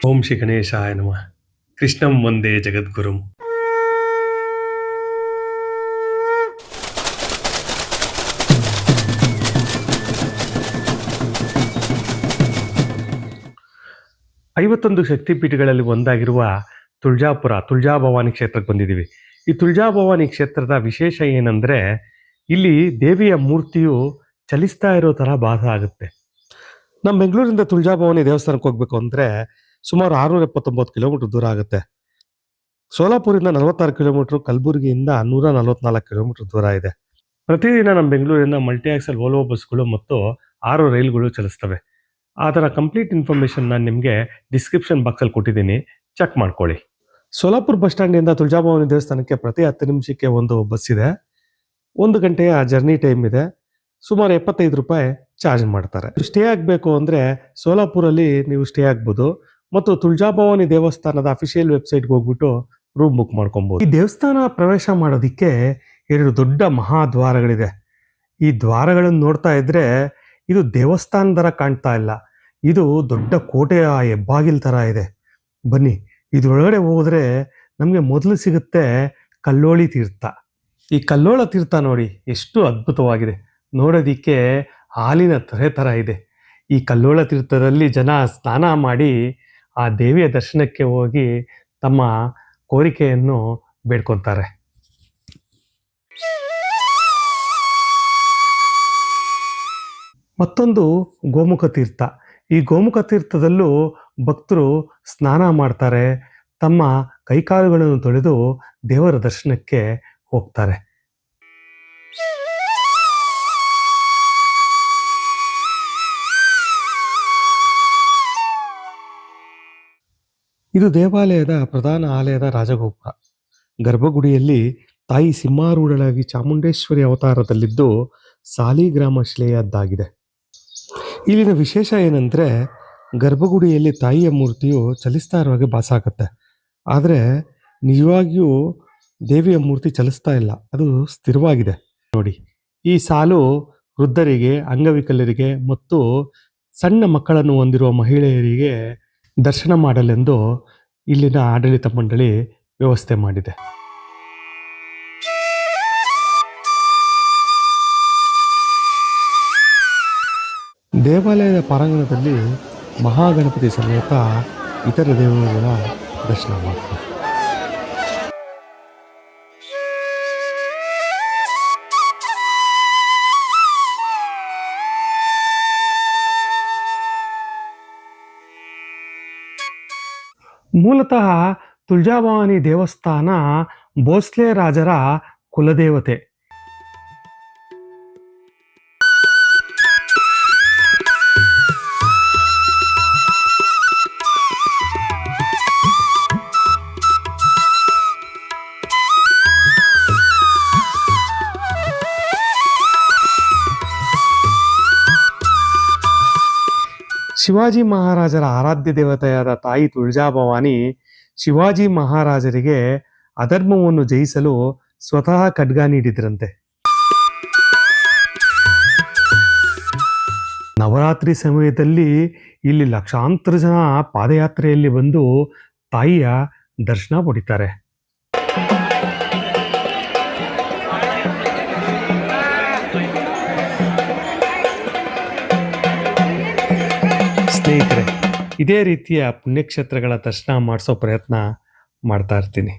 ಓಂ ಶ್ರೀ ಗಣೇಶಾಯ ನಮಃ. ಕೃಷ್ಣಂ ವಂದೇ ಜಗದ್ಗುರುಂ. ಐವತ್ತೊಂದು ಶಕ್ತಿಪೀಠಗಳಲ್ಲಿ ಒಂದಾಗಿರುವ ತುಳಜಾಭವಾನಿ ಕ್ಷೇತ್ರಕ್ಕೆ ಬಂದಿದ್ದೀವಿ. ಈ ತುಳಜಾಭವಾನಿ ಕ್ಷೇತ್ರದ ವಿಶೇಷ ಏನಂದರೆ, ಇಲ್ಲಿ ದೇವಿಯ ಮೂರ್ತಿಯು ಚಲಿಸ್ತಾ ಇರೋ ಥರ ಭಾಸ ಆಗುತ್ತೆ. ನಮ್ಮ ಬೆಂಗಳೂರಿಂದ ತುಳಜಾಭವಾನಿ ದೇವಸ್ಥಾನಕ್ಕೆ ಹೋಗ್ಬೇಕು ಅಂದರೆ ಸುಮಾರು 679 ಕಿಲೋಮೀಟರ್ ದೂರ ಆಗುತ್ತೆ. ಸೋಲಾಪುರಿಂದ 46 ಕಿಲೋಮೀಟರ್, ಕಲಬುರಗಿಯಿಂದ 144 ಕಿಲೋಮೀಟರ್ ದೂರ ಇದೆ. ಪ್ರತಿದಿನ ನಮ್ಮ ಬೆಂಗಳೂರಿಂದ ಮಲ್ಟಿ ಆಕ್ಸಲ್ ವೋಲ್ವೋ ಬಸ್ಗಳು ಮತ್ತು 6 ರೈಲುಗಳು ಚಲಿಸ್ತವೆ. ಅದರ ಕಂಪ್ಲೀಟ್ ಇನ್ಫಾರ್ಮೇಷನ್ ನಾನು ನಿಮಗೆ ಡಿಸ್ಕ್ರಿಪ್ಷನ್ ಬಾಕ್ಸಲ್ಲಿ ಕೊಟ್ಟಿದ್ದೀನಿ, ಚೆಕ್ ಮಾಡ್ಕೊಳ್ಳಿ. ಸೋಲಾಪುರ ಬಸ್ ಸ್ಟ್ಯಾಂಡಿಂದ ತುಳಜಾಭವಾನಿ ದೇವಸ್ಥಾನಕ್ಕೆ ಪ್ರತಿ 10 ನಿಮಿಷಕ್ಕೆ ಒಂದು ಬಸ್ ಇದೆ. 1 ಗಂಟೆಯ ಜರ್ನಿ ಟೈಮ್ ಇದೆ. ಸುಮಾರು 75 ರೂಪಾಯಿ ಚಾರ್ಜ್ ಮಾಡ್ತಾರೆ. ಸ್ಟೇ ಆಗಬೇಕು ಅಂದರೆ ಸೋಲಾಪುರಲ್ಲಿ ನೀವು ಸ್ಟೇ ಆಗ್ಬೋದು, ಮತ್ತು ತುಳಜಾಭವಾನಿ ದೇವಸ್ಥಾನದ ಅಫಿಷಿಯಲ್ ವೆಬ್ಸೈಟ್ಗೆ ಹೋಗ್ಬಿಟ್ಟು ರೂಮ್ ಬುಕ್ ಮಾಡ್ಕೊಬೋದು. ಈ ದೇವಸ್ಥಾನ ಪ್ರವೇಶ ಮಾಡೋದಕ್ಕೆ 2 ದೊಡ್ಡ ಮಹಾದ್ವಾರಗಳಿದೆ. ಈ ದ್ವಾರಗಳನ್ನು ನೋಡ್ತಾ ಇದ್ರೆ ಇದು ದೇವಸ್ಥಾನ ಥರ ಕಾಣ್ತಾ ಇಲ್ಲ, ಇದು ದೊಡ್ಡ ಕೋಟೆಯ ಹೆಬ್ಬಾಗಿಲು ಥರ ಇದೆ. ಬನ್ನಿ, ಇದರೊಳಗಡೆ ಹೋದ್ರೆ ನಮಗೆ ಮೊದಲು ಸಿಗುತ್ತೆ ಕಲ್ಲೋಳಿ ತೀರ್ಥ. ಈ ಕಲ್ಲೋಳ ತೀರ್ಥ ನೋಡಿ ಎಷ್ಟು ಅದ್ಭುತವಾಗಿದೆ, ನೋಡೋದಿಕ್ಕೆ ಹಾಲಿನ ತೊರೆ ಥರ ಇದೆ. ಈ ಕಲ್ಲೋಳ ತೀರ್ಥದಲ್ಲಿ ಜನ ಸ್ನಾನ ಮಾಡಿ ಆ ದೇವಿಯ ದರ್ಶನಕ್ಕೆ ಹೋಗಿ ತಮ್ಮ ಕೋರಿಕೆಯನ್ನು ಬೇಡ್ಕೊತಾರೆ. ಮತ್ತೊಂದು ಗೋಮುಖ ತೀರ್ಥ. ಈ ಗೋಮುಖ ತೀರ್ಥದಲ್ಲೂ ಭಕ್ತರು ಸ್ನಾನ ಮಾಡ್ತಾರೆ, ತಮ್ಮ ಕೈಕಾಲುಗಳನ್ನು ತೊಳೆದು ದೇವರ ದರ್ಶನಕ್ಕೆ ಹೋಗ್ತಾರೆ. ಇದು ದೇವಾಲಯದ ಪ್ರಧಾನ ಆಲಯದ ರಾಜಗೋಪುರ. ಗರ್ಭಗುಡಿಯಲ್ಲಿ ತಾಯಿ ಸಿಂಹಾರೂಢಳಾಗಿ ಚಾಮುಂಡೇಶ್ವರಿ ಅವತಾರದಲ್ಲಿದ್ದು ಸಾಲಿಗ್ರಾಮ ಶಿಲೆಯದ್ದಾಗಿದೆ. ಇಲ್ಲಿನ ವಿಶೇಷ ಏನಂದರೆ, ಗರ್ಭಗುಡಿಯಲ್ಲಿ ತಾಯಿಯ ಮೂರ್ತಿಯು ಚಲಿಸ್ತಾ ಇರೋ ಹಾಗೆ ಭಾಸ ಆಗುತ್ತೆ. ಆದರೆ ನಿಜವಾಗಿಯೂ ದೇವಿಯ ಮೂರ್ತಿ ಚಲಿಸ್ತಾ ಇಲ್ಲ, ಅದು ಸ್ಥಿರವಾಗಿದೆ. ನೋಡಿ, ಈ ಸಾಲು ವೃದ್ಧರಿಗೆ, ಅಂಗವಿಕಲರಿಗೆ ಮತ್ತು ಸಣ್ಣ ಮಕ್ಕಳನ್ನು ಹೊಂದಿರುವ ಮಹಿಳೆಯರಿಗೆ ದರ್ಶನ ಮಾಡಲೆಂದು ಇಲ್ಲಿನ ಆಡಳಿತ ಮಂಡಳಿ ವ್ಯವಸ್ಥೆ ಮಾಡಿದೆ. ದೇವಾಲಯದ ಪ್ರಾಂಗಣದಲ್ಲಿ ಮಹಾಗಣಪತಿ ಸಮೇತ ಇತರ ದೇವರುಗಳ ದರ್ಶನ ಮಾಡ್ತಾರೆ. ಮೂಲತಃ ತುಳಜಾಭವಾನಿ ದೇವಸ್ಥಾನ ಭೋಸ್ಲೆ ರಾಜರ ಕುಲದೇವತೆ. ಶಿವಾಜಿ ಮಹಾರಾಜರ ಆರಾಧ್ಯ ದೇವತೆಯಾದ ತಾಯಿ ತುಳಜಾಭವಾನಿ ಶಿವಾಜಿ ಮಹಾರಾಜರಿಗೆ ಅಧರ್ಮವನ್ನು ಜಯಿಸಲು ಸ್ವತಃ ಖಡ್ಗ ನೀಡಿದ್ರಂತೆ. ನವರಾತ್ರಿ ಸಮಯದಲ್ಲಿ ಇಲ್ಲಿ ಲಕ್ಷಾಂತರ ಜನ ಪಾದಯಾತ್ರೆಯಲ್ಲಿ ಬಂದು ತಾಯಿಯ ದರ್ಶನ ಪಡಿತಾರೆ. ಸ್ನೇಹಿತರೆ, ಇದೇ ರೀತಿಯ ಪುಣ್ಯಕ್ಷೇತ್ರಗಳ ದರ್ಶನ ಮಾಡಿಸೋ ಪ್ರಯತ್ನ ಮಾಡ್ತಾ ಇರ್ತೀನಿ.